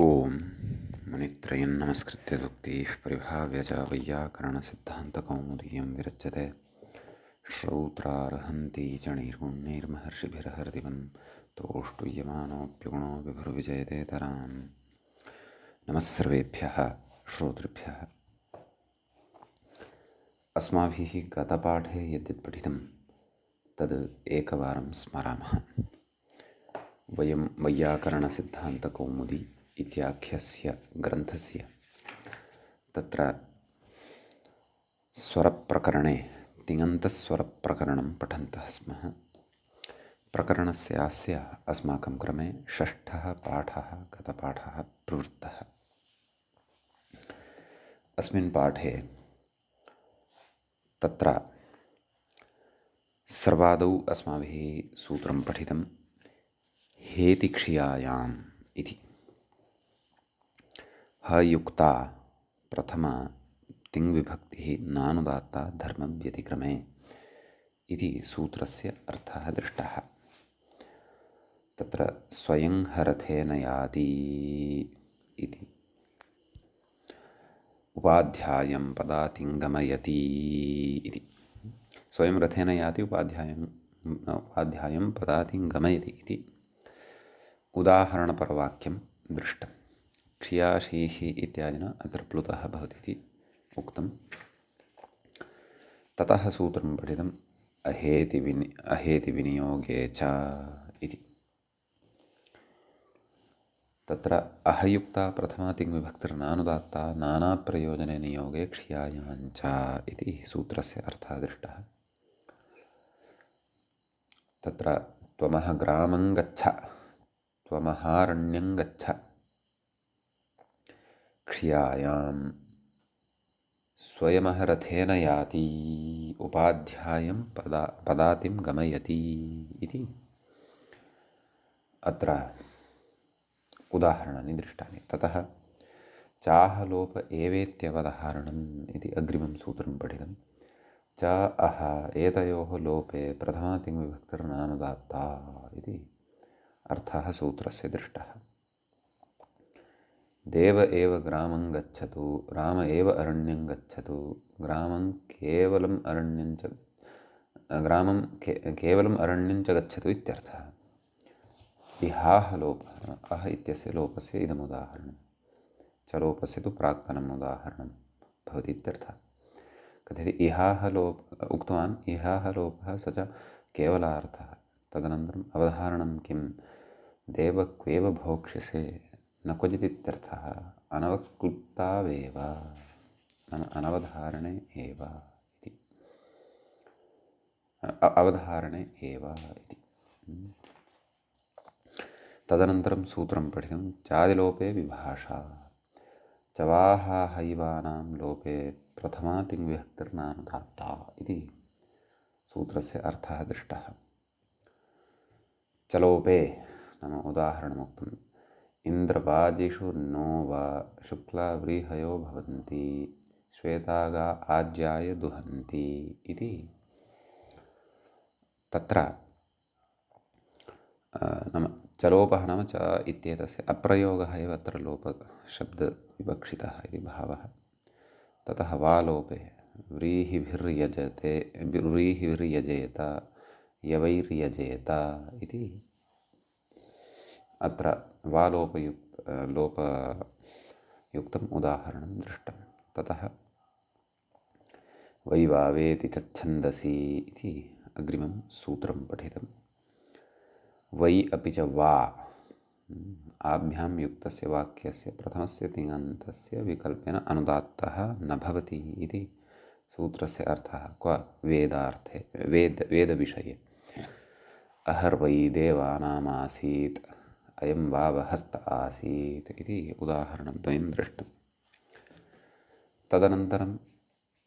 ओम मुनित्रयं नमस्कृत्य दुक्तिः परिभाव्य च वैयाकरणसिद्धान्तकौमुदीयं विरच्यते श्रौत्रार्हन्ति च नैर्गुण्यैर्महर्षिभिर्हरदिवं तोष्टुयमानोऽप्यगुणो विभुर्विजयते तराम्। नमः सर्वेभ्यः श्रोतृभ्यः। अस्माभिः गतपाठे यद्यत् पठितं तद् एकवारं स्मरामः। वयं वैयाकरणसिद्धान्तकौमुदी इत्याख्यस्य ग्रन्थस्य तत्र स्वरप्रकरणे तिङन्तस्वरप्रकरणं पठन्तः स्मः। प्रकरणस्यास्य अस्माकं क्रमे षष्ठः पाठः गतपाठः प्रवृत्तः। अस्मिन् पाठे तत्र सर्वादौ अस्माभिः सूत्रं पठितं हेतिक्ष्यायाम् इति। हयुक्ता प्रथमा तिङ्विभक्तिः नानुदात्ता धर्मव्यतिक्रमे इति सूत्रस्य अर्थः दृष्टः। तत्र स्वयं हरथेन याति इति उपाध्यायं पदातिं गमयति इति। स्वयं रथेन याति उपाध्यायं पदातिं गमयति इति उदाहरणपरवाक्यं दृष्टं। क्षियाशीः इत्यादिना अत्र प्लुतः भवति इति उक्तं। ततः सूत्रं पठितम् अहेतिविनियोगे च इति। तत्र अहयुक्ता प्रथमा तिङ्विभक्तिर्नानुदात्ता नानाप्रयोजने नियोगे क्ष्यायाञ्च इति सूत्रस्य अर्थः दृष्टः। तत्र त्वमः ग्रामं गच्छ, त्वमहारण्यं गच्छ, क्ष्यायां स्वयमः रथेन याति उपाध्यायं पदातिं गमयति इति अत्र उदाहरणानि दृष्टानि। ततः चाहलोप एवेत्यवधारणम् इति अग्रिमं सूत्रं पठितं। च अह एतयोः लोपे प्रथमा तिङ्विभक्तिर्नानुदात्ता इति अर्थः सूत्रस्य दृष्टः। देव एव ग्रामं गच्छतु, राम एव अरण्यं गच्छतु, ग्रामं केवलम् अरण्यं च गच्छतु इत्यर्थः। इहाह लोपः, अह इत्यस्य लोपस्य इदमुदाहरणं, च लोपस्य तु प्राक्तनम् उदाहरणं भवति इत्यर्थः। कथयति इहाह उक्तवान् इहाह लोपः स च केवलार्थः। तदनन्तरम् अवधारणं किं, देव क्वेव भोक्ष्यसे न क्वचिदित्यर्थः। अनवक्लुप्तावेव नाम अनवधारणे एव इति, अवधारणे एव इति। तदनन्तरं सूत्रं पठितं चादिलोपे विभाषा, चवाहाहैवानां लोपे प्रथमा तिङ्विभक्तिर्नानुदात्ता इति सूत्रस्य अर्थः दृष्टः। चलोपे नाम उदाहरणमुक्तम्। इन्द्रवाजिषु नो वा शुक्लाव्रीहयो भवन्ति, श्वेतागा आज्याय दुहन्ति इति। तत्र नाम चलोपः नाम च इत्येतस्य अप्रयोगः एव अत्र लोपशब्दविवक्षितः इति भावः। ततः वालोपे व्रीहिभिर्यजेत यवैर्यजेत इति अत्र लोपयुक्तम् उदाहरणं दृष्टं। ततः वैवावेति तच्छन्दसि इति अग्रिमं सूत्रं पठितं। वै अपि च वा आभ्यां युक्तस्य वाक्यस्य प्रथमस्य तिङन्तस्य विकल्पेन अनुदात्तः न भवति इति सूत्रस्य अर्थः। क्व वेदार्थे वेदविषये अहर्वै देवानामासीत् अयं वावहस्त आसीत् इति उदाहरणं द्वयं दृष्टं। तदनन्तरम्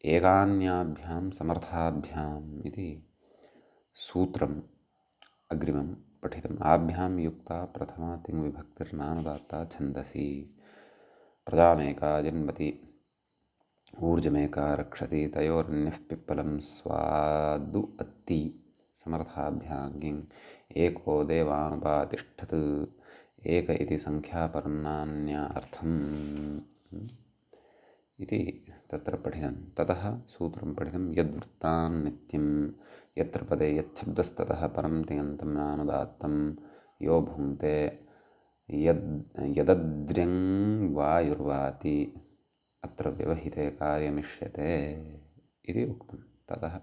एकान्याभ्यां समर्थाभ्याम् इति सूत्रम् अग्रिमं पठितम्। आभ्यां युक्ता प्रथमा तिङ्विभक्तिर्नानुदात्ता छन्दसि, प्रजामेका जन्मति ऊर्जमेका रक्षति, तयोरन्यः पिप्पलं स्वादु अत्ति, समर्थाभ्यां किं एको देवानुपातिष्ठत्, एक इति संख्यापरनान्यार्थम् इति तत्र पठितं। ततः सूत्रं पठितं यद्वृत्तान्नित्यं यत्र पदे यच्छब्दस्ततः परं तिङन्तं नानुदात्तं यो भुङ्क्ते यदद्र्यं वायुर्वाति अत्र व्यवहिते कार्यमिष्यते इति उक्तं। ततः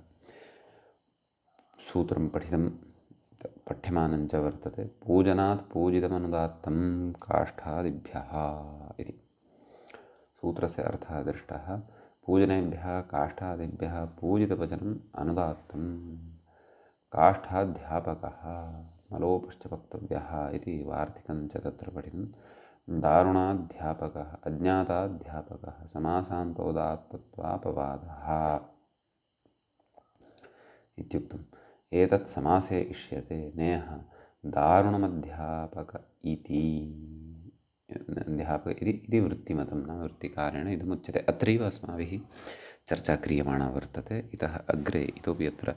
सूत्रं पठितं पठ्यमानं च वर्तते पूजनात् पूजितमनुदात्तं काष्ठादिभ्यः इति। सूत्रस्य अर्थः दृष्टः पूजनेभ्यः काष्ठादिभ्यः पूजितवचनम् अनुदात्तं काष्ठाध्यापकः मलोपश्च वक्तव्यः इति वार्तिकं च तत्र पठितं। दारुणाध्यापकः अज्ञाताध्यापकः समासान्तोदात्तत्वापवादः इत्युक्तम्। एतत् समासे इष्यते नेह दारुणमध्यापक इति इति वृत्तिमतं नाम वृत्तिकारेण इदमुच्यते। अत्रैव अस्माभिः चर्चा क्रियमाणा वर्तते। इतः अग्रे इतोपि अत्र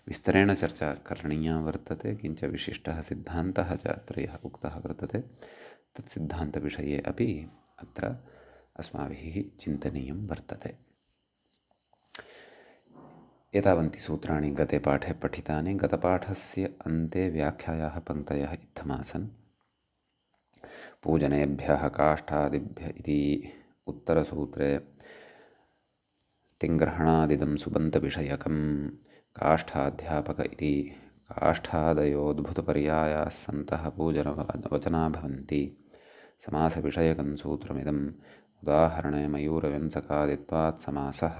विस्तरेण चर्चा करणीया वर्तते। किञ्च विशिष्टः सिद्धान्तः च अत्र यः उक्तः वर्तते तत् सिद्धान्तविषये अपि अत्र अस्माभिः चिन्तनीयं वर्तते। एतावन्ति सूत्राणि गते पाठे पठितानि। गतपाठस्य अन्ते व्याख्यायाः पङ्क्तयः इत्थमासन्। पूजनेभ्यः काष्ठादिभ्यः इति उत्तरसूत्रे तिङ्ग्रहणादिदं सुबन्तविषयकं काष्ठाध्यापक इति काष्ठादयोद्भुतपर्यायाः सन्तः पूजनवचना भवन्ति। समासविषयकं सूत्रमिदम् उदाहरणे मयूरव्यंसकादित्वात् समासः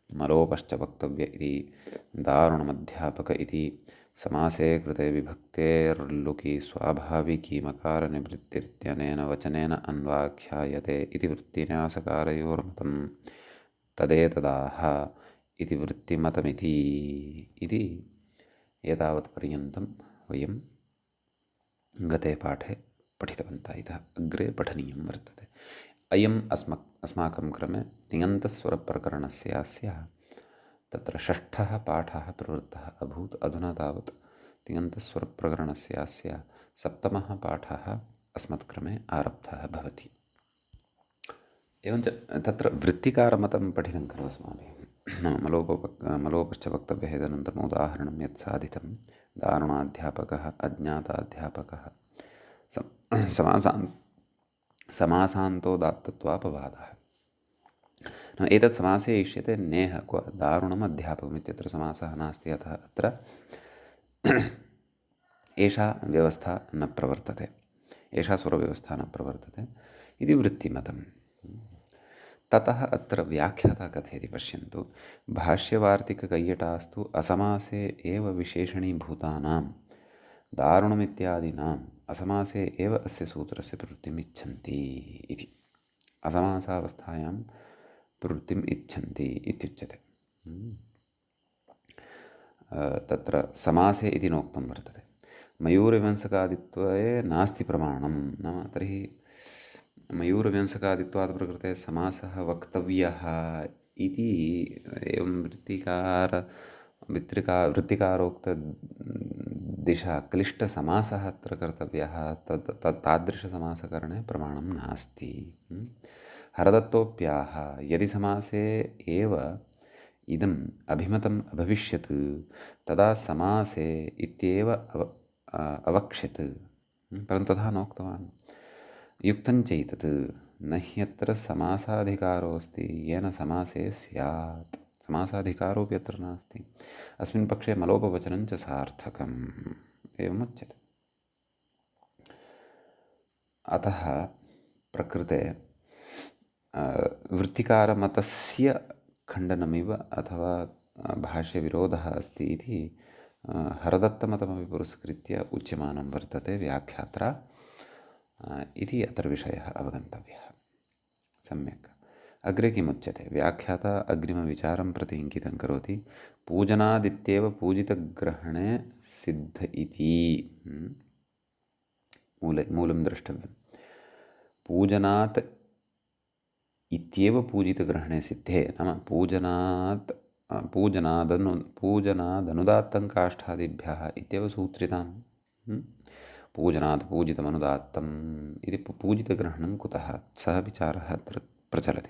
मलोपश्च वक्तव्य इति दारुणमध्यापक इति समासे कृते विभक्तेर्लुकि स्वाभाविकी मकारनिवृत्तिर्त्यनेन वचनेन अन्वाख्यायते इति वृत्तिन्यासकारयोर्मतं तदेतदाह इति वृत्तिमतमिति इति एतावत्पर्यन्तं वयं गते पाठे पठितवन्तः। इतः अग्रे पठनीयं वर्तते। अयम् अस्माकं क्रमे तिङन्तस्वरप्रकरणस्यास्य तत्र षष्ठः पाठः प्रवृत्तः अभूत्। अधुना तावत् तिङन्तस्वरप्रकरणस्यास्य सप्तमः पाठः अस्मत्क्रमे आरब्धः भवति। एवञ्च तत्र वृत्तिकारमतं पठितं खलु अस्माभिः। नाम मलोपश्च वक्तव्यः तदनन्तरम् उदाहरणं यत् साधितं दारुणाध्यापकः अज्ञाताध्यापकः समासान्तोदात्तत्वापवादः। एतत् समासे इष्यते नेह क्व दारुणम् अध्यापकम् इत्यत्र समासः नास्ति। अतः अत्र एषा व्यवस्था न प्रवर्तते, एषा स्वरव्यवस्था न प्रवर्तते इति वृत्तिमतम्। ततः अत्र व्याख्याता कथयति पश्यन्तु। भाष्यवार्तिककय्यटास्तु असमासे एव विशेषणीभूतानां दारुणमित्यादीनाम् असमासे एव अस्य सूत्रस्य प्रवृत्तिम् इच्छन्ति इति। असमासावस्थायां प्रवृत्तिम् इच्छन्ति इत्युच्यते। तत्र समासे इति नोक्तं वर्तते। मयूरव्यंसकादित्वे नास्ति प्रमाणं। नाम तर्हि मयूरव्यंसकादित्वात् प्रकृते समासः वक्तव्यः इति एवं वृत्तिकारोक्तदिशा क्लिष्टसमासः अत्र कर्तव्यः तादृशसमासकरणे प्रमाणं नास्ति। हरदत्तोऽप्याह यदि समासे एव इदम् अभिमतम् अभविष्यत् तदा समासे इत्येव अवक्ष्यत्, परन्तु तथा नोक्तवान्। युक्तं चैतत् न ह्यत्र समासाधिकारोऽस्ति येन समासे स्यात्। समासाधिकारोऽपि अत्र नास्ति। अस्मिन् पक्षे मलोपवचनं च सार्थकम् एवमुच्यते। अतः प्रकृते वृत्तिकारमतस्य खण्डनमिव अथवा भाष्यविरोधः अस्ति इति हरदत्तमतमपि पुरस्कृत्य उच्यमानं वर्तते व्याख्यात्रा इति अत्र विषयः अवगन्तव्यः। सम्यक्। अग्रे किमुच्यते? व्याख्याता अग्रिमविचारं प्रति इङ्गितं करोति। पूजनादित्येव पूजितग्रहणे सिद्ध इति मूलं द्रष्टव्यं। पूजनात् इत्येव पूजितग्रहणे सिद्धे नाम पूजनादनुदात्तं काष्ठादिभ्यः इत्येव सूत्रितां। पूजनात् पूजितमनुदात्तम् इति पूजितग्रहणं कुतः सः विचारः अत्र प्रचलति।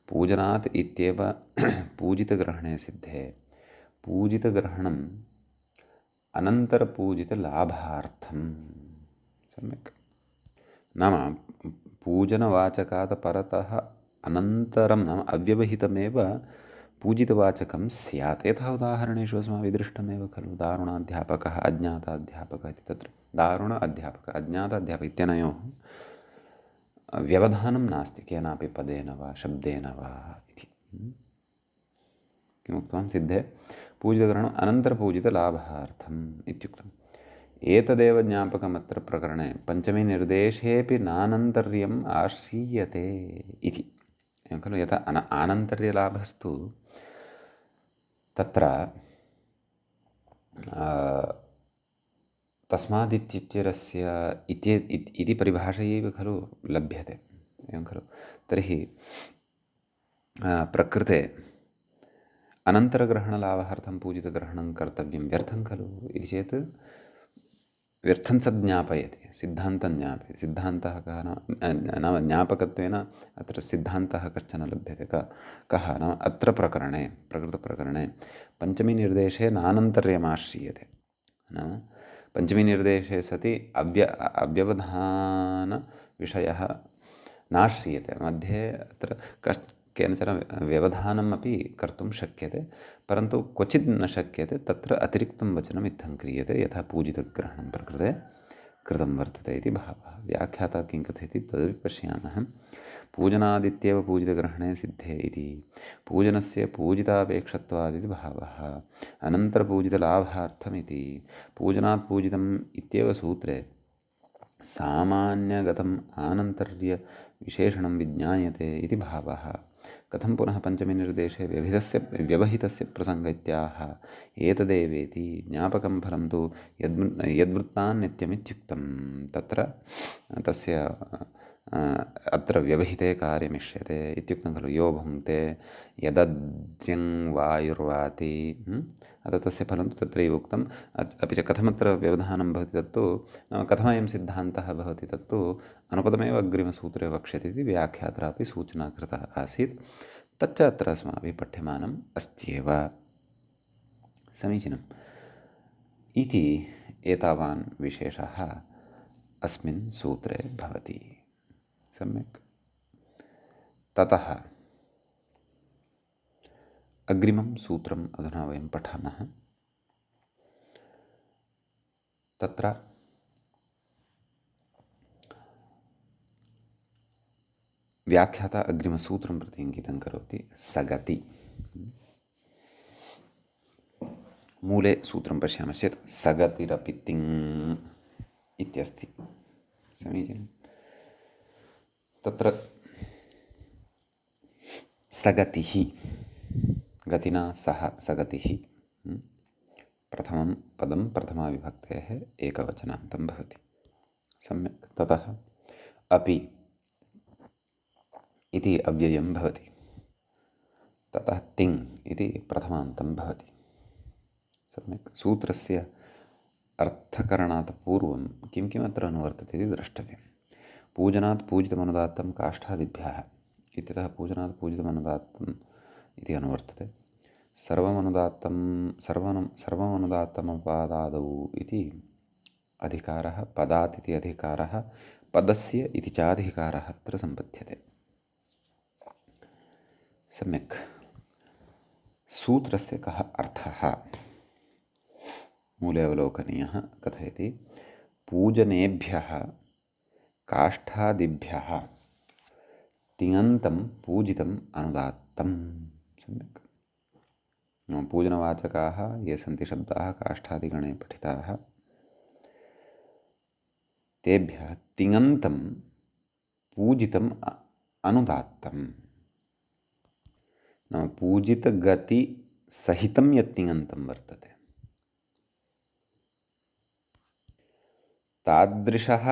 पूजनात् इत्येव पूजितग्रहणे सिद्धे पूजितग्रहणम् अनन्तरपूजितलाभार्थं। सम्यक्। नाम पूजनवाचकात् परतः अनन्तरं नाम अव्यवहितमेव पूजितवाचकं स्यात्। यथा उदाहरणेषु अस्माभिः दृष्टमेव खलु, दारुणाध्यापकः अज्ञाताध्यापकः इति। तत्र दारुण अध्यापकः अज्ञाताध्यापकः इत्यनयोः व्यवधानं नास्ति केनापि पदेन वा शब्देन वा इति। किमुक्तवान् सिद्धे पूजितग्रहणम् अनन्तरपूजितलाभार्थम् इत्युक्तम्। एतदेव ज्ञापकमत्र प्रकरणे पञ्चमीनिर्देशेऽपि नानन्तर्यम् आश्रीयते इति। एवं खलु, यथा आनन्तर्यलाभस्तु तत्र तस्मादित्यस्य इति परिभाषयैव खलु लभ्यते। एवं खलु, तर्हि प्रकृते अनन्तरग्रहणलाभार्थं पूजितग्रहणं कर्तव्यं व्यर्थं खलु इति चेत् व्यर्थं स ज्ञापयति, सिद्धान्तं ज्ञापयति। सिद्धान्तः कः नाम ज्ञापकत्वेन अत्र सिद्धान्तः कश्चन लभ्यते। कः नाम अत्र प्रकरणे प्रकृतप्रकरणे पञ्चमीनिर्देशे नानन्तर्यमाश्रीयते। नाम पञ्चमीनिर्देशे सति अव्यवधानविषयः नाश्रीयते। मध्ये अत्र केनचन व्यवधानम् अपि कर्तुं शक्यते, परन्तु क्वचित् न शक्यते। तत्र अतिरिक्तं वचनम् इत्थं क्रियते, यथा पूजितग्रहणं प्रकृते कृतं वर्तते इति भावः। व्याख्याता किं कथयति तदपि पश्यामः। पूजनादित्येव पूजितग्रहणे सिद्धे इति पूजनस्य पूजितापेक्षत्वादिति भावः। अनन्तरपूजितलाभार्थमिति पूजनात् पूजितम् इत्येव सूत्रे सामान्यगतम् आनन्तर्यविशेषणं विज्ञायते इति भावः। कथं पुनः पञ्चमीनिर्देशे व्यवहितस्य प्रसङ्ग इत्याह एतदेवेति ज्ञापकं फलं तु यद्वृत्तान्नित्यमित्युक्तं। तत्र तस्य अत्र व्यवहिते कार्यमिष्यते इत्युक्तं खलु। यो भुङ्क्ते यदद्र्यं वायुर्वाति, अतः तस्य फलं तु तत्रैव उक्तम्। अपि च कथमत्र व्यवधानं भवति तत्तु कथमयं सिद्धान्तः भवति तत्तु अनुपदमेव अग्रिमसूत्रे वक्ष्यते इति व्याख्यात्रापि सूचना कृता आसीत्। तच्च अत्र अस्माभिः पठ्यमानम् अस्त्येव। समीचीनम् इति एतावान् विशेषः अस्मिन् सूत्रे भवति। सम्यक्। ततः अग्रिमं सूत्रम् अधुना वयं पठामः। तत्र व्याख्याता अग्रिमसूत्रं प्रति इङ्गितं करोति, सगति। मूले सूत्रं पश्यामश्चेत् सगतिरपि तिङ् इत्यस्ति। समीचीनं। तत्र सगतिः, गतिना सह सगतिः, प्रथमं पदं प्रथमाविभक्तेः एकवचनान्तं भवति। सम्यक्। ततः अपि इति अव्ययं भवति। ततः तिङ् इति प्रथमान्तं भवति। सम्यक्। सूत्रस्य अर्थकरणात् पूर्वं किं किमत्र अनुवर्तते इति द्रष्टव्यं। पूजनात् पूजितमनुदात्तं काष्ठादिभ्यः इत्यतः पूजनात् पूजितमनुदात्तम् इति अनुवर्तते। सर्वमनुदात्तमपादादौ इति अधिकारः, पदात् इति अधिकारः, पदस्य इति चाधिकारः अत्र सम्पद्यते। सम्यक्। सूत्रस्य कः अर्थः मूले अवलोकनीयः। कथयति पूजनेभ्यः काष्ठादिभ्यः तिङन्तं पूजितम् अनुदात्तं। सम्यक्। पूजनवाचकाः ये सन्ति शब्दाः काष्ठादिगणे पठिताः, तेभ्यः तिङन्तं पूजितम् अनुदात्तं। नाम पूजितगतिसहितं यत् तिङन्तं वर्तते तादृशः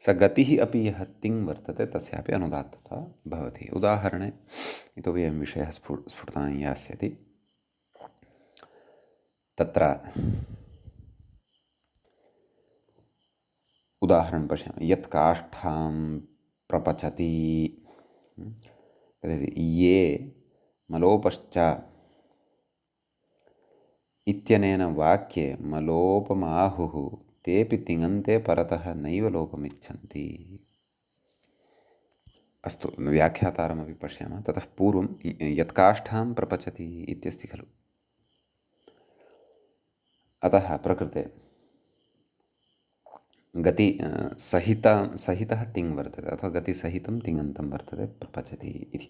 स गतिः अपि यः तिङ् वर्तते तस्यापि अनुदात्तता भवति। उदाहरणे इतोपि अयं विषयः स्फुटतां यास्यति। तत्र उदाहरणं पश्यामः। यत् काष्ठां प्रपचति, ये मलोपश्च इत्यनेन वाक्ये मलोपमाहुः तेऽपि तिङन्ते परतः नैव लोपमिच्छन्ति। अस्तु, व्याख्यातारमपि पश्यामः। ततः पूर्वं यत् काष्ठां प्रपचति इत्यस्ति खलु। अतः प्रकृते सहितः तिङ् वर्तते, अथवा गतिसहितं तिङन्तं वर्तते प्रपचति इति।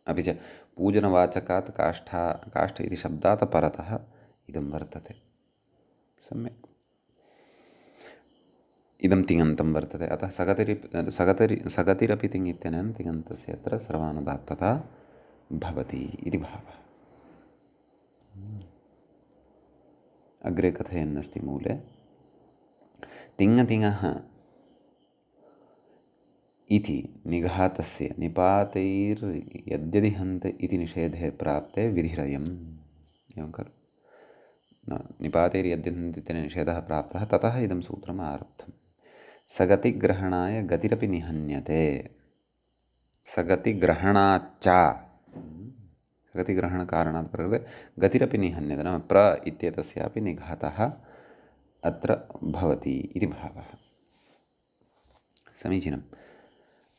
अपि च पूजनवाचकात् काष्ठ इति शब्दात् परतः इदं वर्तते। सम्यक्। इदं तिङन्तं वर्तते, अतः सगतिरपि तिङ् इत्यनेन तिङन्तस्य अत्र सर्वानुदात्तता भवति इति भावः। अग्रे कथयन्नस्ति मूले, तिङतिङः इति निघातस्य निपातैर्यद्यदिहन्त इति निषेधे प्राप्ते विधिरयम्। एवं खलु। निपातैर्यद्यदिहन्त इति निषेधः प्राप्तः, ततः इदं सूत्रम् आरब्धम्। सगतिग्रहणाय गतिरपि निहन्यते, सगतिग्रहणाच्च, सगतिग्रहणकारणात् प्रकृते गतिरपि निहन्यते, नाम प्र इत्येतस्यापि निघातः अत्र भवति इति भावः। समीचीनम्।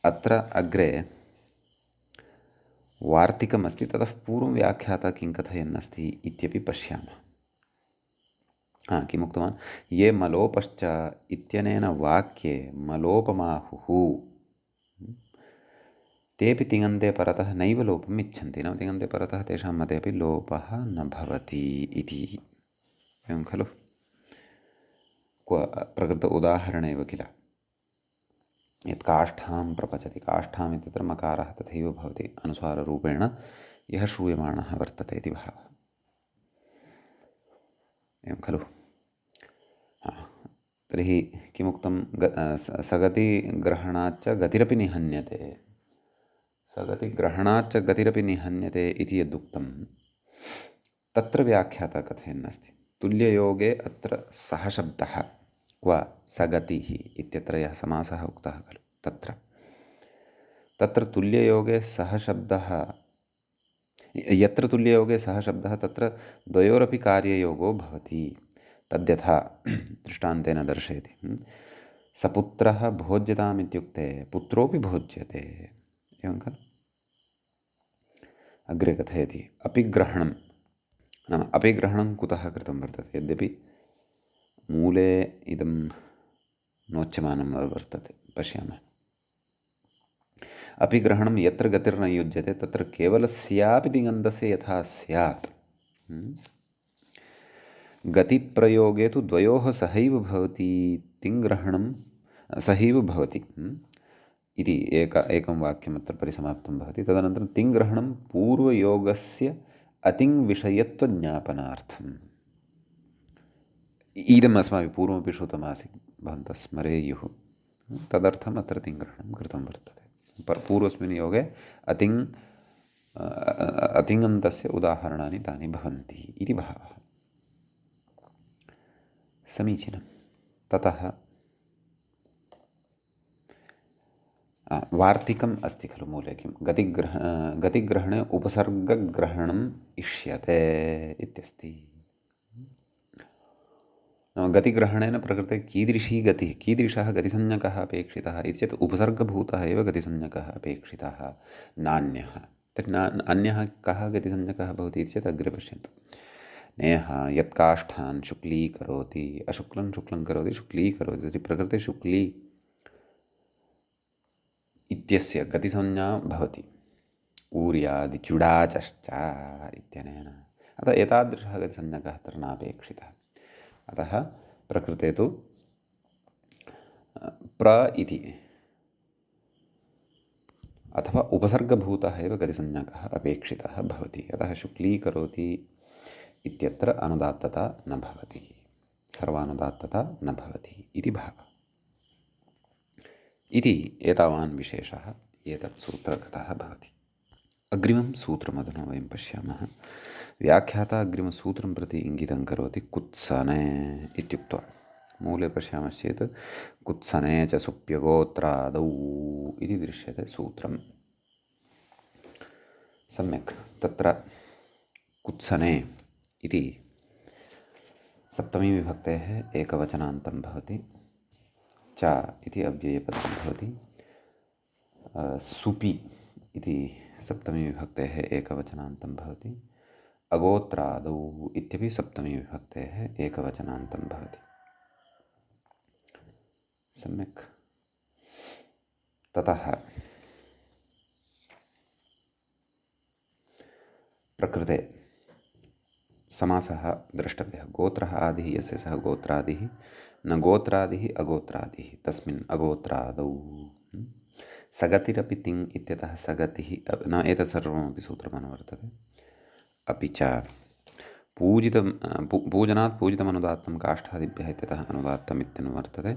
अत्र अग्रे वार्तिकमस्ति, ततः पूर्वं व्याख्याता किं कथयन्नस्ति इत्यपि पश्यामः। किमुक्तवान्? ये मलोपश्च इत्यनेन वाक्ये मलोपमाहुः तेऽपि तिङन्ते परतः नैव लोपम् इच्छन्ति, नाम तिङन्ते परतः तेषां मते अपि लोपः न भवति इति। एवं खलु। प्रकृत उदाहरणे एव किल। यत् काष्ठां प्रपचति, काष्ठाम् इत्यत्र मकारः तथैव भवति, अनुस्वाररूपेण यः श्रूयमाणः वर्तते इति भावः। एवं खलु। तर्हि किमुक्तं? सगतिग्रहणाच्च गतिरपि निहन्यते, सगतिग्रहणाच्च गतिरपि निहन्यते इति यदुक्तं, तत्र व्याख्याता कथयन्नस्ति। तुल्ययोगे अत्र सः शब्दः क्व सगतिः इत्यत्र यः समासः उक्तः खलु, तत्र तुल्ययोगे सः शब्दः, यत्र तुल्ययोगे सः शब्दः तत्र द्वयोरपि कार्ययोगो भवति। तद्यथा दृष्टान्तेन दर्शयति। सपुत्रः भोज्यताम् इत्युक्ते पुत्रोऽपि भोज्यते। एवं खलु। अग्रे कथयति, अपिग्रहणं नाम अपिग्रहणं कुतः कृतं वर्तते? यद्यपि मूले इदं नोच्यमानं वर्तते, पश्यामः। अपिग्रहणं यत्र गतिर्न युज्यते तत्र केवलस्यापि तिङन्तस्य यथा स्यात्, गतिप्रयोगे तु द्वयोः सहैव भवति, तिङ्ग्रहणं सहैव भवति इति एकं वाक्यम् अत्र परिसमाप्तं भवति। तदनन्तरं तिङ्ग्रहणं पूर्वयोगस्य अतिङ्विषयत्वज्ञापनार्थम्। इदम् अस्माभिः पूर्वमपि श्रुतमासीत्, भवन्तः स्मरेयुः। तदर्थम् अत्र तिङ्ग्रहणं कृतं वर्तते। पूर्वस्मिन् योगे अतिङन्तस्य उदाहरणानि तानि भवन्ति इति भावः। समीचीनं। ततः वार्तिकम् अस्ति खलु मूले, किं गतिग्रहणे उपसर्गग्रहणम् इष्यते इत्यस्ति। गतिग्रहणेन प्रकृते कीदृशी गतिः, कीदृशः गतिसंज्ञकः अपेक्षितः इति चेत् उपसर्गभूतः एव गतिसंज्ञकः अपेक्षितः, नान्यः। तर्हि अन्यः कः गतिसंज्ञकः भवति इति चेत् अग्रे पश्यन्तु। नेह यत् काष्ठान् शुक्लीकरोति, अशुक्लं शुक्लं करोति, शुक्लीकरोति। तर्हि प्रकृते शुक्ली इत्यस्य गतिसंज्ञा भवति ऊर्यादिचुडाचश्च इत्यनेन। अतः एतादृशः गतिसंज्ञकः अत्र नापेक्षितः। अतः प्रकृते तु प्र इति अथवा उपसर्गभूतः एव गतिसंज्ञकः अपेक्षितः भवति। अतः शुक्लीकरोति इत्यत्र अनुदात्तता न भवति, सर्वानुदात्तता न भवति इति भावः। इति एतावान् विशेषः एतत् सूत्रगतः भवति। अग्रिमं सूत्रमधुना वयं पश्यामः। व्याख्याता अग्रिमसूत्रं प्रति इङ्गितं करोति कुत्सने इत्युक्त्वा। मूले पश्यामश्चेत् कुत्सने च सुप्यगोत्रादौ इति दृश्यते सूत्रम्। सम्यक्। तत्र कुत्सने इति सप्तमी विभक्तेः एकवचनान्तं भवति। च इति अव्ययपदं भवति। सुपि इति सप्तमी विभक्तेः एकवचनान्तं भवति। अगोत्रादौ इत्यपि सप्तमी विभक्तेः एकवचनान्तं भवति। सम्यक्। ततः प्रकृते समासः द्रष्टव्यः। गोत्रः आदिः यस्य सः गोत्रादिः, न गोत्रादिः अगोत्रादिः तस्मिन् अगोत्रादौ। सगतिरपि तिङ् इत्यतः सगतिः न, एतत् सर्वमपि सूत्रमनुवर्तते। अपि च पूजनात् पूजितमनुदात्तं काष्ठादिभ्यः इत्यतः अनुदात्तम् इत्यनुवर्तते।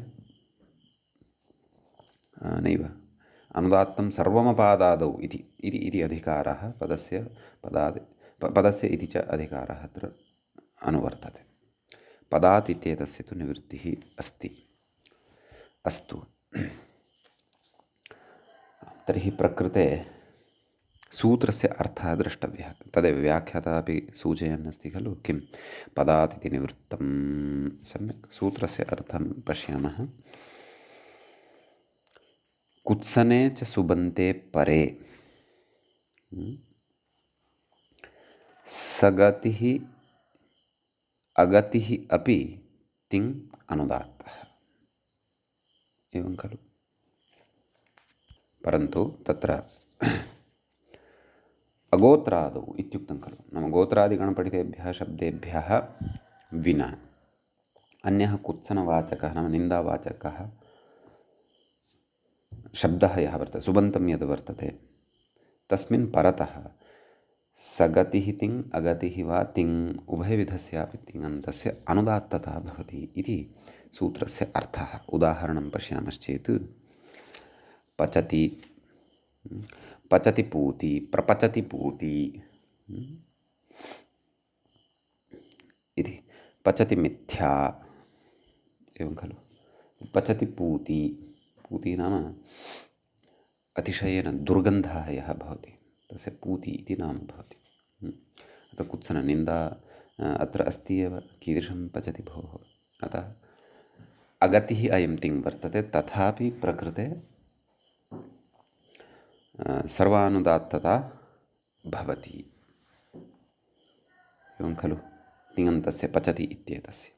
नैव, अनुदात्तं सर्वमपादादौ इति अधिकारः पदस्य इति च अधिकारः अत्र अनुवर्तते। पदात् इत्येतस्य तु निवृत्तिः अस्ति। अस्तु। तर्हि प्रकृते सूत्रस्य अर्थः द्रष्टव्यः। तदेव व्याख्याता अपि सूचयन् अस्ति खलु, किं पदात् इति निवृत्तं। सम्यक्। सूत्रस्य अर्थं पश्यामः। कुत्सने च सुबन्ते परे सगतिः अगतिः अपि तिङ् अनुदात्तः। एवं खलु। परन्तु तत्र अगोत्रादौ इत्युक्तं खलु। नाम गोत्रादिगणपठितेभ्यः शब्देभ्यः विना अन्यः कुत्सनवाचकः नाम निन्दावाचकः शब्दः यः वर्तते, सुबन्तं यद् वर्तते, तस्मिन् परतः सगतिः तिङ् अगतिः वा तिङ् उभयविधस्यापि तिङन्तस्य अनुदात्तता भवति इति सूत्रस्य अर्थः। उदाहरणं पश्यामश्चेत् पचति, पचति पूति, प्रपचति पूति इति। पचति मिथ्या, एवं खलु। पचति पूति, पूति नाम अतिशयेन दुर्गन्धः यः भवति तस्य पूति इति नाम भवति। अतः कुत्सननिन्दा अत्र अस्ति एव, कीदृशं पचति भोः। अतः अगतिः अयं तिङ् वर्तते, तथापि प्रकृते सर्वानुदात्तता भवति, एवं खलु। तिङन्तस्य पचति इत्येतस्य।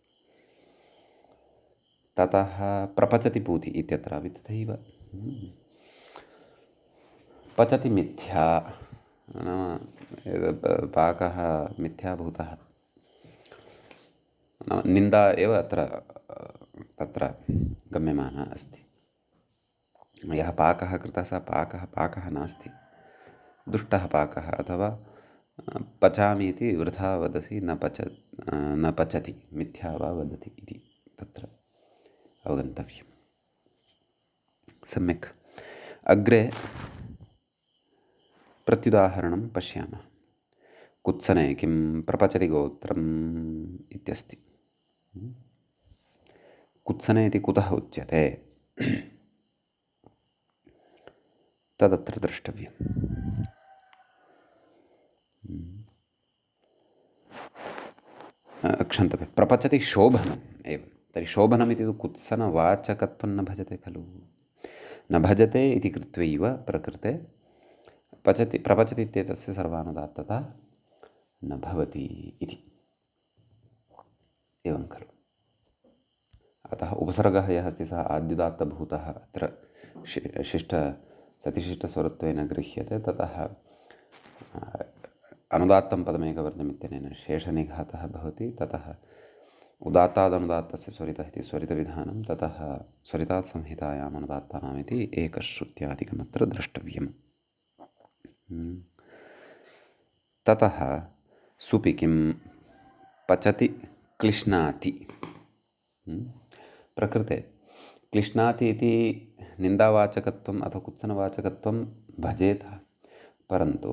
ततः प्रपचति पूति इत्यत्रापि तथैव। पचति मिथ्या नाम पाकः मिथ्याभूतः, नाम निन्दा एव अत्र तत्र गम्यमाना अस्ति। यः पाकः कृतः सः पाकः नास्ति, दुष्टः पाकः। अथवा पचामि इति वृथा वदसि, न पचति, मिथ्या वा वदति इति तत्र अवगन्तव्यम्। सम्यक्। अग्रे प्रत्युदाहरणं पश्यामः। कुत्सने किं प्रपचति गोत्रम् इत्यस्ति। कुत्सने इति कुतः उच्यते तदत्र द्रष्टव्यम्। क्षन्तव्यं, प्रपचति शोभनम् एवं। तर्हि शोभनमिति तु कुत्सनवाचकत्वं न भजते खलु। न भजते इति कृत्वैव प्रकृते प्रपचति इत्येतस्य सर्वानुदात्तता न भवति इति, एवं खलु। अतः उपसर्गः यः अस्ति सः आद्युदात्तभूतः अत्र सतिशिष्टस्वरत्वेन गृह्यते। ततः अनुदात्तं पदमेकवर्णमित्यनेन शेषनिघातः भवति। ततः उदात्तादनुदात्तस्य स्वरितः इति स्वरितविधानं। ततः स्वरितात् संहितायाम् अनुदात्तानामिति एकश्रुत्यादिकमत्र द्रष्टव्यम्। ततः सुपि किं पचति क्लिश्नाति। प्रकृते क्लिश्नाति इति निन्दावाचकत्वम् अथवा कुत्सनवाचकत्वं भजेत, परन्तु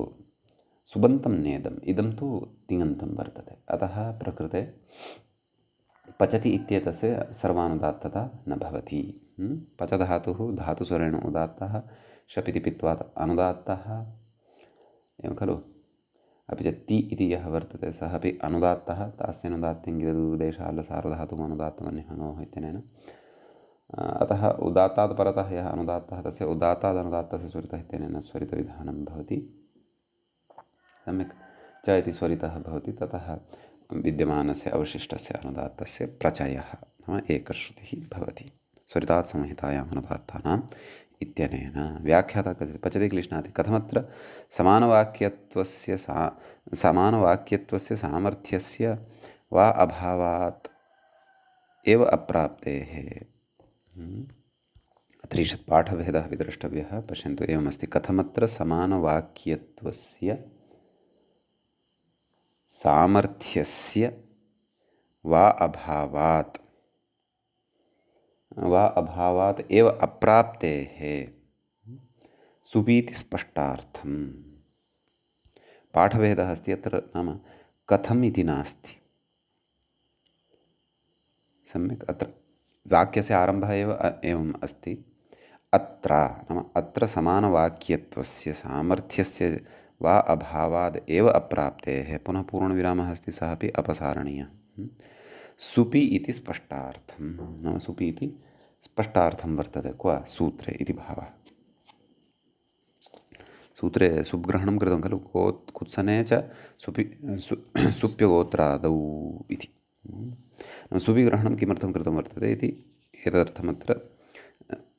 सुबन्तं नेदम् इदं तु तिङन्तं वर्तते। अतः प्रकृते पचति इत्येतस्य सर्वानुदात्तता न भवति। पचधातुः धातुस्वरेण उदात्तः, शपिति पित्वात् अनुदात्तः, एवं खलु। अपि च ति इति यः वर्तते सः अपि अनुदात्तः, तास्यनुदात्तिङ्गितदुर्देशाल्लसार्वधातुम् अनुदात्तमन्यहनोः इत्यनेन। अतः उदात्तात् परतः यः अनुदात्तः तस्य उदात्तादनुदात्तस्य स्वरितः इत्यनेन स्वरितविधानं भवति। सम्यक्। च इति स्वरितः भवति, ततः विद्यमानस्य अवशिष्टस्य अनुदात्तस्य प्रचयः नाम एकश्रुतिः भवति। स्वरितात् संहितायाम् अनुदात्तानाम् इत्यनेन व्याख्याता कथयति पचति क्लिश्नाति। कथमत्र समानवाक्यत्वस्य सामर्थ्यस्य वा अभावात् एव अप्राप्तेः। अत्र ईषत् पाठभेदः विद्रष्टव्यः। पश्यन्तु, एवमस्ति। कथमत्र समानवाक्यत्वस्य सामर्थ्यस्य वा अभावात् एव अप्राप्तेः सुपीति स्पष्टार्थम्। पाठभेदः अस्ति अत्र, नाम कथम् इति नास्ति। सम्यक्। अत्र वाक्यस्य आरम्भः एव एवम् अस्ति। अत्र नाम अत्र समानवाक्यत्वस्य सामर्थ्यस्य वा अभावाद् एव अप्राप्तेः, पुनः पूर्णविरामः अस्ति, सः अपि अपसारणीयः। सुपि इति स्पष्टार्थं, नाम सुपि इति स्पष्टार्थं वर्तते। क्व सूत्रे इति भावः। सूत्रे सुग्रहणं कृतं खलु, कुत्सने च सुप्यगोत्रादौ इति। सुविग्रहणं किमर्थं कृतं वर्तते इति एतदर्थमत्र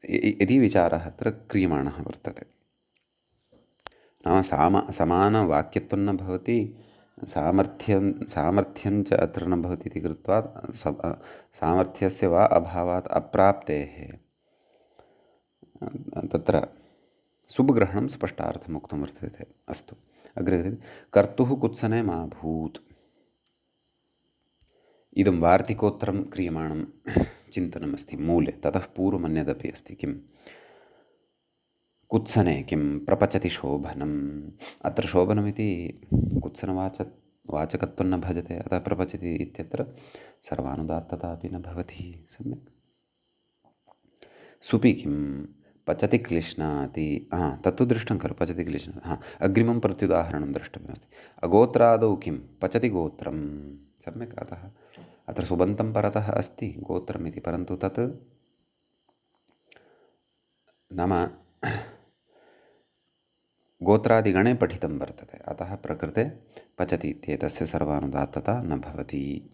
यदि विचारः अत्र क्रियमाणः वर्तते। नाम समानवाक्यत्वं न भवति, सामर्थ्यं च अत्र न भवति इति कृत्वा सामर्थ्यस्य वा अभावात् अप्राप्तेः तत्र सुब्ग्रहणं स्पष्टार्थम् उक्तं वर्तते। अस्तु, अग्रे कर्तुः कुत्सने मा भूत्। इदं वार्तिकोत्तरं क्रियमाणं चिन्तनमस्ति मूले। ततः पूर्वमन्यदपि अस्ति। किं कुत्सने किं प्रपचति शोभनम्। अत्र शोभनमिति कुत्सनवाचकत्वं न भजते, अतः प्रपचति इत्यत्र सर्वानुदात्तता अपि न भवति। सम्यक्। सुपि किं पचति क्लिश्नाति। तत्तु दृष्टं खलु, पचति क्लिश्नाति। अग्रिमं प्रत्युदाहरणं द्रष्टव्यमस्ति। अगोत्रादौ किं पचति गोत्रं। सम्यक्। अतः अत्र सुबन्तं परतः अस्ति गोत्रम् इति, परन्तु तत् नाम गोत्रादिगणे पठितं वर्तते, अतः प्रकृते पचति इत्येतस्य सर्वानुदात्तता न भवति।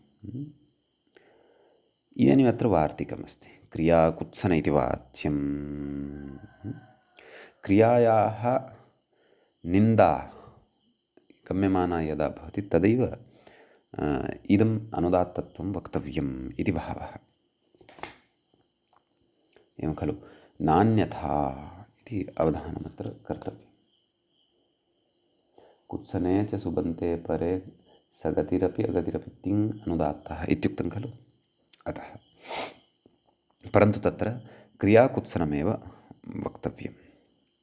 इदानीमत्र वार्तिकमस्ति। क्रिया कुत्सन इति वाच्यं। क्रियायाः निन्दा गम्यमाना यदा भवति तदैव इदम् अनुदात्तत्वं वक्तव्यम् इति भावः। एवं खलु। नान्यथा इति अवधानमत्र कर्तव्यम्। कुत्सने च सुबन्ते परे सगतिरपि अगतिरपि तिङ् अनुदात्तः इत्युक्तं खलु। अतः परन्तु तत्र क्रियाकुत्सनमेव वक्तव्यं।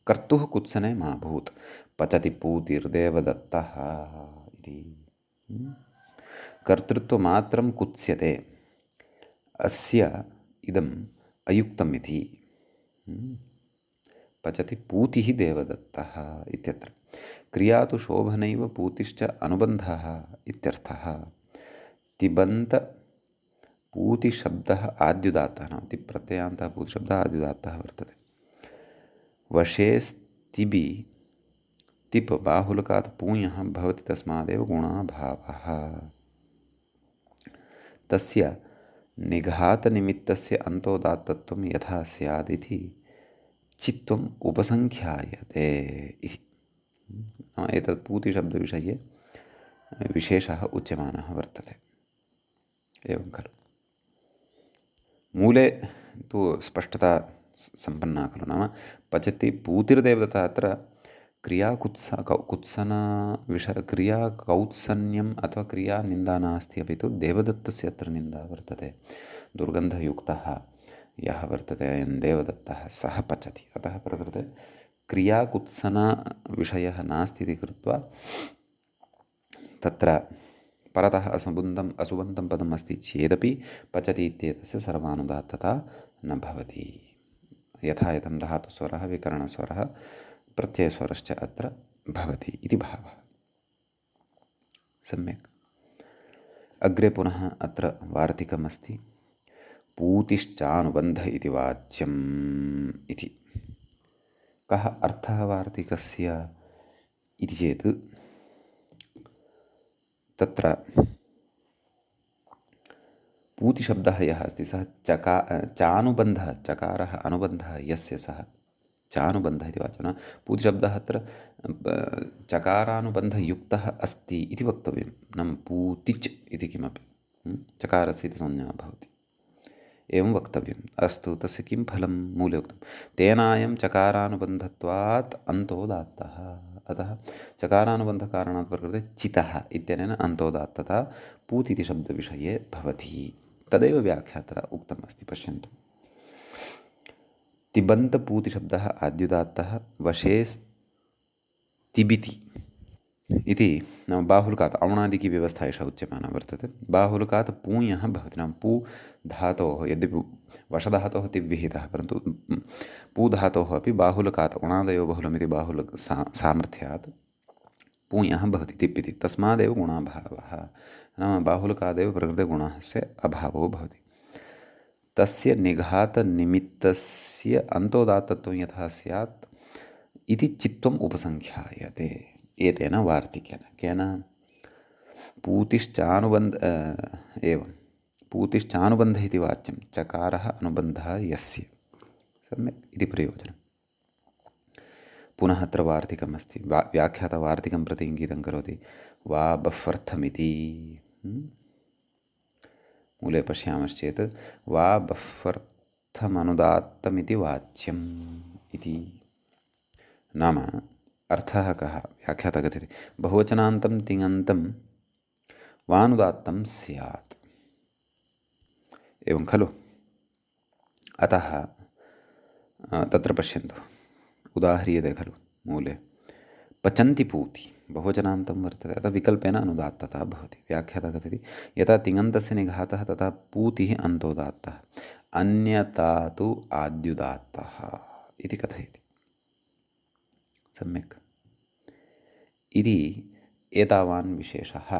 कर्तुः कुत्सने मा भूत् पचति पूतिर्देवदत्तः इति। कर्तृत्वमात्रं कुत्स्यते, अस्य इदम् अयुक्तम् इति। पचति पूतिः देवदत्तः इत्यत्र क्रिया तु शोभनैव पूतिश्च अनुबन्धः इत्यर्थः। तिबन्त पूतिशब्दः आद्युदात्तः, नाम तिप्रत्ययान्तः पूतिशब्दः आद्युदात्तः वर्तते। वशेस्तिबि तिप् बाहुलकात् पूयः भवति, तस्मादेव गुणाभावः। तस्य निघातनिमित्तस्य अन्तोदात्तत्वं यथा स्यादिति चित्तम् उपसङ्ख्यायते इति। एतत् पूतिशब्दविषये विशेषः उच्यमानः वर्तते। एवं खलु। मूले तु स्पष्टता सम्पन्ना खलु, नाम पचति पूतिर्देवदत्तः। अत्र क्रिया कौत्सन्यम् अथवा क्रिया निन्दा नास्ति, अपि तु देवदत्तस्य अत्र निन्दा वर्तते। दुर्गन्धयुक्तः यः वर्तते अयं देवदत्तः सः पचति, अतः प्रकृते क्रियाकुत्सनविषयः नास्ति इति कृत्वा तत्र परतः असुबन्तं पदम् अस्ति चेदपि पचति इत्येतस्य सर्वानुदात्तता न भवति। यथा यथं धातुस्वरः विकरणस्वरः प्रत्ययस्वरश्च अत्र भवति इति भावः। सम्यक्। अग्रे पुनः अत्र वार्तिकमस्ति। पूतिश्चानुबन्ध इति वाच्यम् इति। कः अर्थः वार्तिकस्य इति चेत् तत्र पूतिशब्दः यः अस्ति सः चानुबन्धः, चकारः अनुबन्धः यस्य सः चानुबन्धः इति वाच्यं। पूतिशब्दः अत्र चकारानुबन्धयुक्तः अस्ति इति वक्तव्यं, नाम पूतिच् इति किमपि चकारस्य इति संज्ञा भवति, एवं वक्तव्यम्। अस्तु, तस्य किं फलं? मूले उक्तं तेनायं चकारानुबन्धत्वात् अन्तोदात्तः। अतः चकारानुबन्धकारणात् प्रकृते चितः इत्यनेन अन्तोदात्तता पूति इति शब्दविषये भवति। तदेव व्याख्यात्र उक्तमस्ति। पश्यन्तु, तिबन्तपूतिशब्दः आद्युदात्तः वशेस्तिबिति इति, नाम बाहुल्कात् औणादिकी व्यवस्था एषा उच्यमाना वर्तते। बाहुल्कात् पूञः भवति, नाम पू धातोः, यद्यपि वशधातोः तिव्विहितः, परन्तु पू धातोः अपि बाहुल्कात् औणादयो बहुलमिति सामर्थ्यात् पूञः भवति तिप् इति। तस्मादेव गुणाभावः, नाम बाहुल्कादेव प्रकृतिगुणस्य अभावो भवति। तस्य निघातनिमित्तस्य अन्तोदात्तत्वं यथा स्यात् इति चित्तम् उपसङ्ख्यायते एतेन वार्तिकेन। केन? एवं पूतिश्चानुबन्धः इति वाच्यं, चकारः अनुबन्धः यस्य, सम्यक् इति प्रयोजनं। पुनः अत्र वार्तिकमस्ति। व्याख्याता वार्तिकं प्रति इङ्गितं करोति। वा बह्वर्थमिति मूले पश्यामश्चेत् वा बह्वर्थमनुदात्तमिति वाच्यम् इति। नाम अर्थः कः? व्याख्याता कथयति बहुवचनान्तं तिङन्तं वानुदात्तं स्यात्, एवं खलु? अतः तत्र पश्यन्तु, उदाह्रियते खलु मूले पचन्ति पूति, बहुवचनान्तं वर्तते, अतः विकल्पेन अनुदात्तता भवति। व्याख्याता कथयति यथा तिङन्तस्य निघातः तथा पूतिः अन्तोदात्तः, अन्यथा तु आद्युदात्तः इति कथयति। सम्यक्। इति एतावान् विशेषः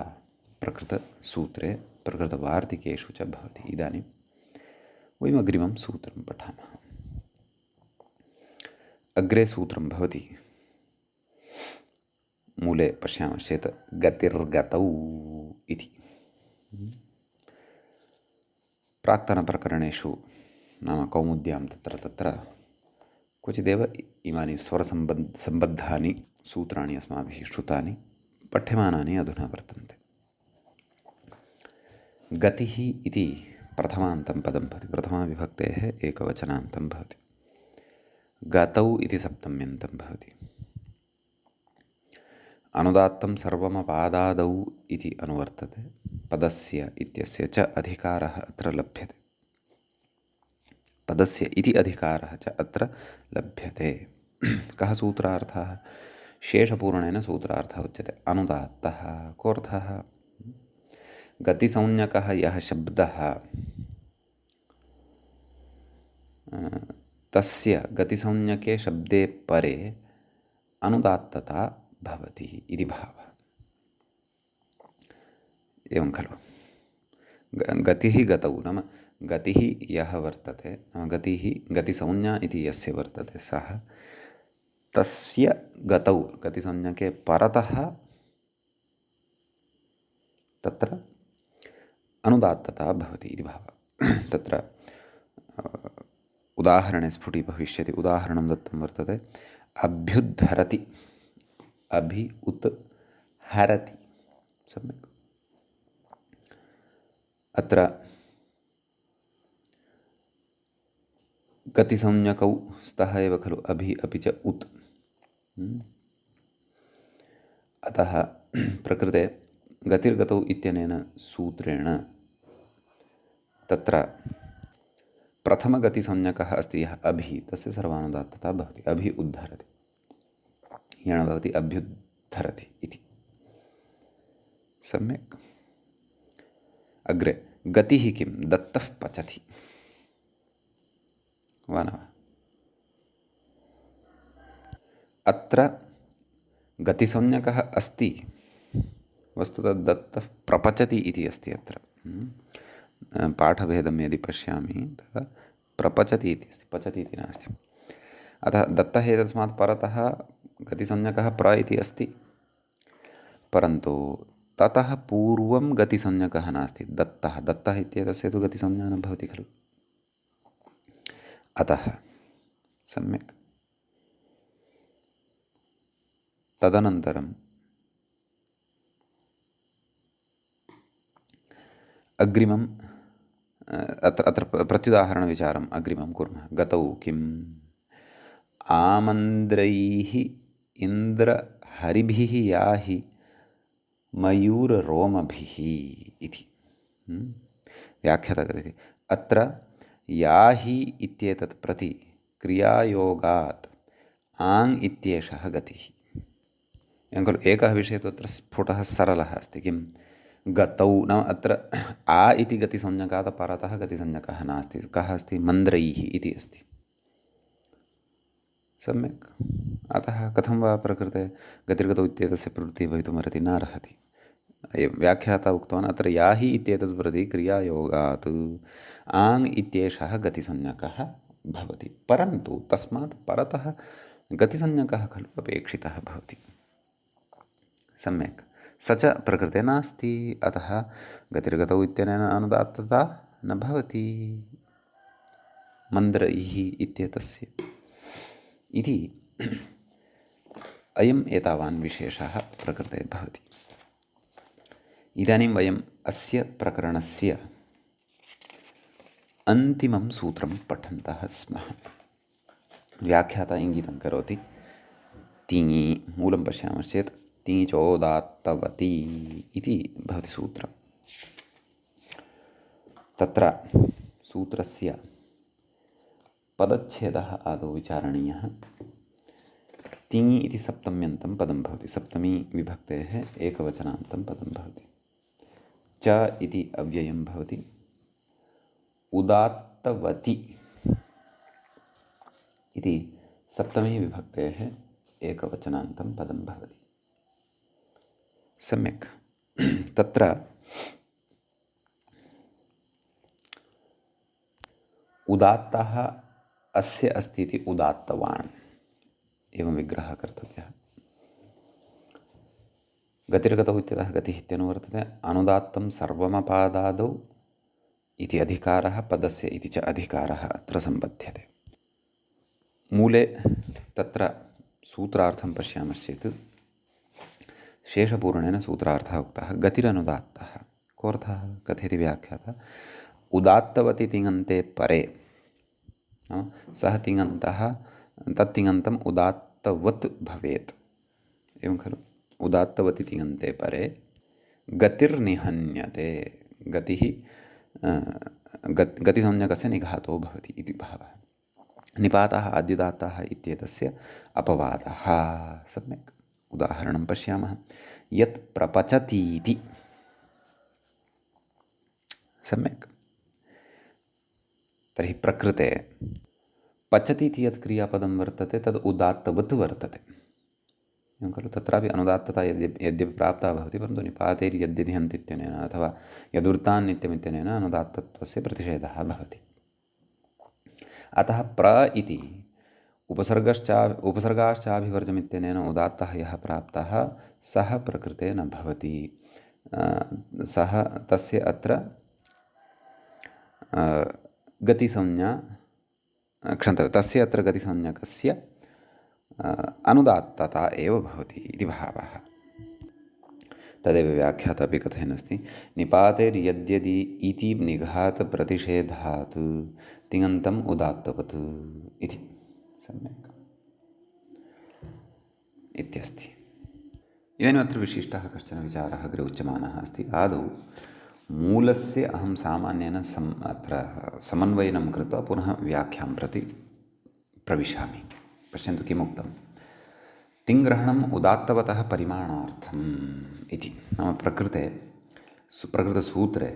प्रकृतसूत्रे प्रकृतवार्तिकेषु च भवति। इदानीं वयम् अग्रिमं सूत्रं पठामः। अग्रे सूत्रं भवति, मूले पश्यामश्चेत् गतिर्गतौ इति। प्राक्तनप्रकरणेषु, नाम कौमुद्यां तत्र क्वचिदेव इमानि स्वरसम्बद्धानि सूत्राणि अस्माभिः श्रुतानि, पठ्यमानानि अधुना वर्तन्ते। गतिः इति प्रथमान्तं पदं भवति, प्रथमाविभक्तेः एकवचनान्तं भवति। गतौ इति सप्तम्यन्तं भवति। अनुदात्तं सर्वमपादादौ इति अनुवर्तते। पदस्य इत्यस्य च अधिकारः अत्र लभ्यते। पदस्य इति अधिकारः च अत्र लभ्यते। कः सूत्रार्थः? शेषपूर्णेन सूत्रार्थः उच्यते। अनुदात्तः कोऽर्थः? गतिसंज्ञकः यः शब्दः तस्य गतिसंज्ञके शब्दे परे अनुदात्तता भवति इति भावः। एवं खलु? गतिः गतौ, नाम गतिः यः वर्तते, नाम गतिसंज्ञा इति यस्य वर्तते सः, तस्य गतौ गतिसंज्ञके परतः तत्र अनुदात्तता भवति इति भावः। तत्र उदाहरणे स्फुटीभविष्यति। उदाहरणं दत्तं वर्तते। अभ्युद्धरति, अभि उत् हरति। सम्यक्। अत्र गतिसंज्ञकौ स्तः एव खलु, अभि अपि च उत्। अतः प्रकृते गतिर्गतौ इत्यनेन सूत्रेण तत्र प्रथमगतिसंज्ञकः अस्ति यः अभि, तस्य सर्वानुदात्तता भवति। अभि उद्धरति, येन भवति अभ्युद्धरति इति। सम्यक्। अग्रे गतिः किं दत्तः पचति वा न वा? अत्र गतिसंज्ञकः अस्ति, वस्तुतः दत्तः प्रपचति इति अस्ति अत्र। पाठभेदं यदि पश्यामि तदा प्रपचति इति अस्ति, पचति इति नास्ति। अतः दत्तः एतस्मात् परतः गतिसंज्ञकः प्र इति अस्ति, परन्तु ततः पूर्वं गतिसंज्ञकः नास्ति। दत्तः दत्तः इत्येतस्य तु गतिसंज्ञा न भवति खलु। अतः सम्यक्। तदनन्तरम् अग्रिमम् अत्र प्रत्युदाहरणविचारम् अग्रिमं कुर्मः। गतौ किम् आमन्द्रैः इन्द्रहरिभिः याहि मयूररोमभिः इति व्याख्याता कथयति। अत्र याहि इत्येतत् प्रति क्रियायोगात् आङ् इत्येषः गतिः। एवं खलु एकः विषयः तु अत्र स्फुटः सरलः अस्ति। किं गतौ नाम अत्र आ इति गतिसंज्ञकात् परतः गतिसंज्ञकः नास्ति। कः अस्ति? मन्द्रैः इति अस्ति। सम्यक्। अतः कथं वा प्रकृते गतिर्गतौ इत्येतस्य प्रवृत्तिः भवितुमर्हति? नार्हति। व्याख्याता उक्तवान् अत्र याहि इत्येतत् प्रति क्रियायोगात् आङ् इत्येषः गतिसंज्ञकः भवति, परन्तु तस्मात् परतः गतिसंज्ञकः खलु अपेक्षितः भवति। सम्यक्। स च प्रकृते नास्ति, अतः गतिर्गतौ इत्यनेन अनुदात्तता न भवति मन्द्रैः इत्येतस्य इति अयम् एतावान् विशेषः प्रकृते भवति। इदानीं वयम् अस्य प्रकरणस्य अन्तिमं सूत्रं पठन्तः स्मः। व्याख्याता इङ्गितं करोति। तिङि मूलं पश्यामश्चेत् तिङिचोदात्तवती इति भवति सूत्रम्। तत्र सूत्रस्य पदच्छेदः आदौ विचारणीयः। तिङि इति सप्तम्यन्तं पदं भवति। सप्तमी विभक्तेः एकवचनान्तं पदं भवति। च इति अव्ययं भवति। उदात्तवती इति सप्तमी विभक्तेः एकवचनान्तं पदं भवति। सम्यक्। तत्र उदात्तः अस्य अस्ति इति उदात्तवान् एवं विग्रहः कर्तव्यः। गतिर्गतौ इत्यतः गतिः इत्यनुवर्तते। अनुदात्तं सर्वमपादादौ इति अधिकारः पदस्य इति च अधिकारः अत्र सम्बध्यते। मूले तत्र सूत्रार्थं पश्यामश्चेत् शेषपूर्णेन सूत्रार्थः उक्तः। गतिरनुदात्तः कोऽर्थः कथयति व्याख्याता। उदात्तवति तिङन्ते परे सः तिङन्तः तत्तिङन्तम् उदात्तवत् भवेत्। एवं खलु। उदात्तवति तिङन्ते परे गतिर्निहन्यते। गतिः गतिसंज्ञकस्य निघातो भवति इति भावः। निपातः आद्युदात्तः इत्येतस्य अपवादः। सम्यक्। उदाहरणं पश्यामः। यत् प्रपचतीति। सम्यक्। तर्हि प्रकृते पचति इति यत् क्रियापदं वर्तते तद् उदात्तवत् वर्तते। एवं खलु। तत्रापि अनुदात्तता यद्यपि प्राप्ता भवति, परन्तु निपातैर्यद्यधिहन्ति इत्यनेन अथवा यदुर्तान् नित्यमित्यनेन अनुदात्तत्वस्य प्रतिषेधः भवति। अतः प्र इति उपसर्गाश्चाभिवर्जमित्यनेन उदात्तः यः प्राप्तः सः प्रकृते न भवति। सः तस्य अत्र गतिसंज्ञा क्षन्तव्यं। तस्य अत्र गतिसंज्ञकस्य अनुदात्तता एव भवति इति भावः। तदेव व्याख्याता अपि कथयन्नस्ति। निपातेर्यद्यदि इति निघातप्रतिषेधात् तिङन्तम् उदात्तवत् इति। सम्यक् इत्यस्ति। इदानीम् अत्र विशिष्टः कश्चन विचारः अग्रे उच्यमानः अस्ति। आदौ मूलस्य अहं सामान्येन अत्र समन्वयनं कृत्वा पुनः व्याख्यां प्रति प्रविशामि। पश्यन्तु किमुक्तं। तिङ्ग्रहणम् उदात्तवतः परिमाणार्थम् इति। नाम प्रकृतसूत्रे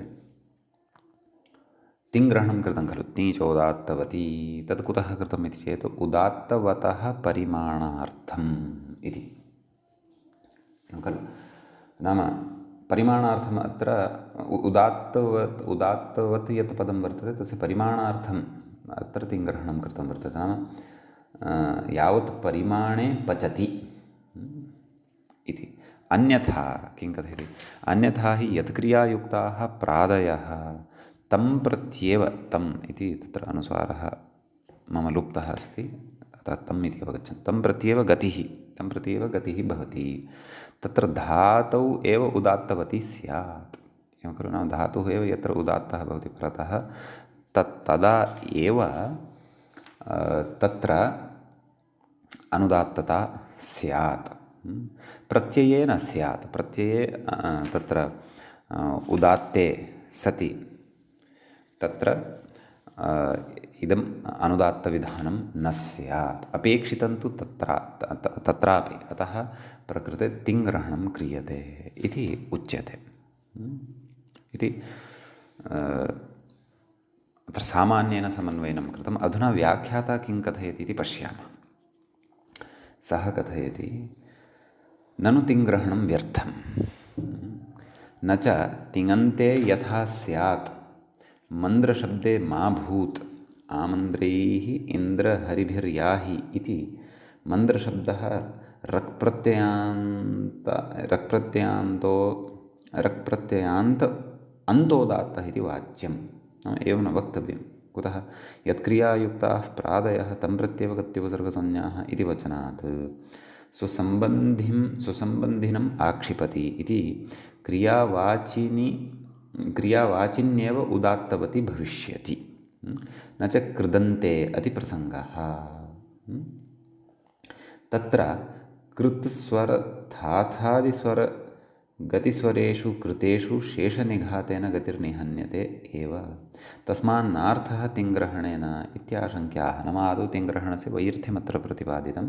तिङ्ग्रहणं कृतं खलु ति च उदात्तवती तत् कुतः कृतम् इति चेत् उदात्तवतः परिमाणार्थम् इति खलु नाम परिमाणार्थम् अत्र उदात्तवत् यत् पदं वर्तते तस्य परिमाणार्थम् अत्र तिङ्ग्रहणं कृतं वर्तते नाम यावत् परिमाणे पचति इति अन्यथा किं कथयति अन्यथा हि यत्क्रियायुक्ताः प्रादयः तं प्रत्येव तम् इति तत्र अनुस्वारः मम लुप्तः अस्ति अतः तम् इति अवगच्छन् तं प्रत्येव गतिः भवति तत्र धातौ एव उदात्तवती स्यात् एवं खलु नाम धातुः एव यत्र उदात्तः भवति परतः तदा एव तत्र अनुदात्तता स्यात् प्रत्यये न स्यात् प्रत्यये तत्र उदात्ते सति तत्र इदम् अनुदात्तविधानं न स्यात् अपेक्षितं तु तत्रापि अतः प्रकृते तिङ्ग्रहणं क्रियते इति उच्यते इति अत्र सामान्येन समन्वयनं कृतम् अधुना व्याख्याता किं कथयति इति पश्यामः सः कथयति ननु तिङ्ग्रहणं व्यर्थं न च तिङन्ते यथा स्यात् मन्द्रशब्दे मा भूत् आमन्द्रैः इन्द्रहरिभिर्याहि इति मन्द्रशब्दः रक्प्रत्ययान्त अन्तोदात्तः इति वाच्यं एवं न वक्तव्यं कुतः यत्क्रियायुक्ताः प्रादयः तं प्रत्येव गत्युपसर्गसंज्ञाः इति वचनात् स्वसम्बन्धिनम् आक्षिपति इति क्रियावाचिन्येव उदात्तवती भविष्यति न च कृदन्ते अतिप्रसङ्गः तत्र कृत्स्वरधाथादिस्वर गतिस्वरेषु कृतेषु शेषनिघातेन गतिर्निहन्यते एव तस्मान्नार्थः तिङ्ग्रहणेन इत्याशङ्क्याः नाम आदौ तिङ्ग्रहणस्य वैर्थ्यमत्र प्रतिपादितं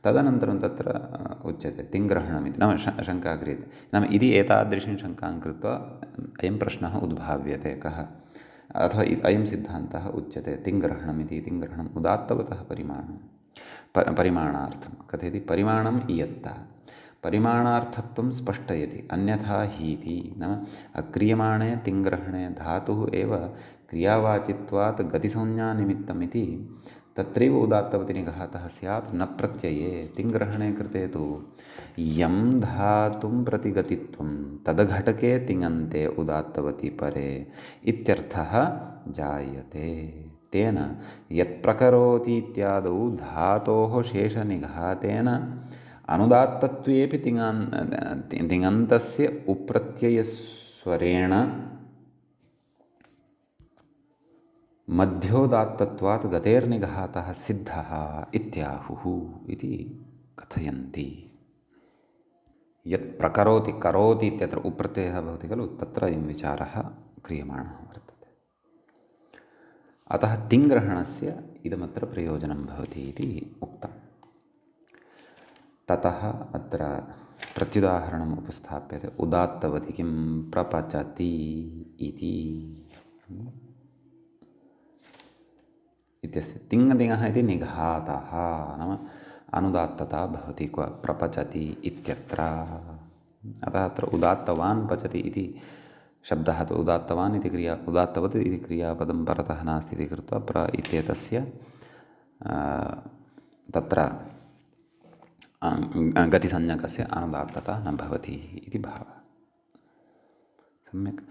तदनन्तरं तत्र उच्यते तिङ्ग्रहणमिति नाम शङ्का क्रियते नाम इति एतादृशीं शङ्कां कृत्वा अयं प्रश्नः उद्भाव्यते कः अथवा अयं सिद्धान्तः उच्यते तिङ्ग्रहणमिति तिङ्ग्रहणम् उदात्तवतः परिमाणार्थं कथयति परिमाणम् इयत्ता परिमाणार्थत्वं स्पष्टयति अन्यथा हीति नाम अक्रियमाणे तिङ्ग्रहणे धातुः एव क्रियावाचित्वात् गतिसंज्ञानिमित्तमिति तत्रैव उदात्तवति निघातः स्यात् न प्रत्यये तिङ्ग्रहणे कृते तु यं धातुं प्रतिगतित्वं तद्घटके तिङन्ते उदात्तवति परे इत्यर्थः जायते तेन यत्प्रकरोति इत्यादौ धातोः शेषनिघातेन अनुदात्तत्वेपि तिङन्तस्य उप्रत्ययस्वरेण मध्योदात्तत्वात् गतेर्निघातः सिद्धः इत्याहुः इति कथयन्ति यत् प्रकरोति करोति इत्यत्र उप्रत्ययः भवति खलु तत्र अयं विचारः क्रियमाणः वर्तते अतः तिङ्ग्रहणस्य इदमत्र प्रयोजनं भवति इति उक्तम् ततः अत्र प्रत्युदाहरणम् उपस्थाप्यते उदात्तवती किं प्रपचति इति इत्यस्य तिङ्गतिङः इति निघातः नाम अनुदात्तता भवति क्व प्रपचति इत्यत्र अतः अत्र उदात्तवान् पचति इति शब्दः तु उदात्तवान् इति क्रिया उदात्तवत् इति क्रियापदं परतः नास्ति इति कृत्वा प्र इत्येतस्य तत्र गतिसंज्ञकस्य अनुदात्तता न भवति इति भावः सम्यक्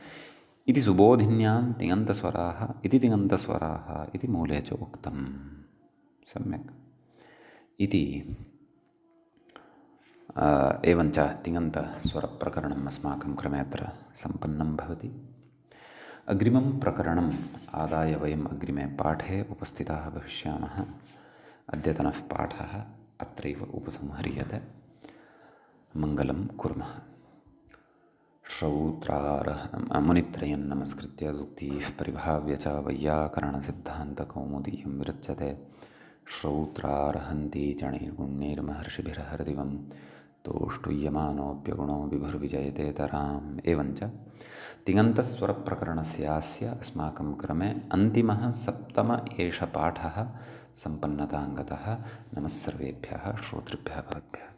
इति सुबोधिन्यां तिङन्तस्वराः इति तिङन्तस्वराः इति मूले च उक्तं सम्यक् इति एवञ्च तिङन्तस्वरप्रकरणम् अस्माकं क्रमे अत्र सम्पन्नं भवति अग्रिमं प्रकरणम् आदाय वयम् अग्रिमे पाठे उपस्थिताः भविष्यामः अद्यतनः पाठः अत्रैव उपसंह्रियते मङ्गलं कुर्मः मुनित्रयं नमस्कृत्य उक्तिः परिभाव्य च वैयाकरणसिद्धान्तकौमुदीयं विरच्यते श्रौत्रार्हन्ति च नैर्गुण्यैर्महर्षिभिरहरदिवं तोष्टुय्यमानोऽप्यगुणो विभुर्विजयतेतराम्। एवञ्च तिङन्तस्वरप्रकरणस्यास्य अस्माकं क्रमे अन्तिमः सप्तम एष पाठः सम्पन्नताङ्गतः। नमः सर्वेभ्यः श्रोतृभ्यः भवद्भ्यः।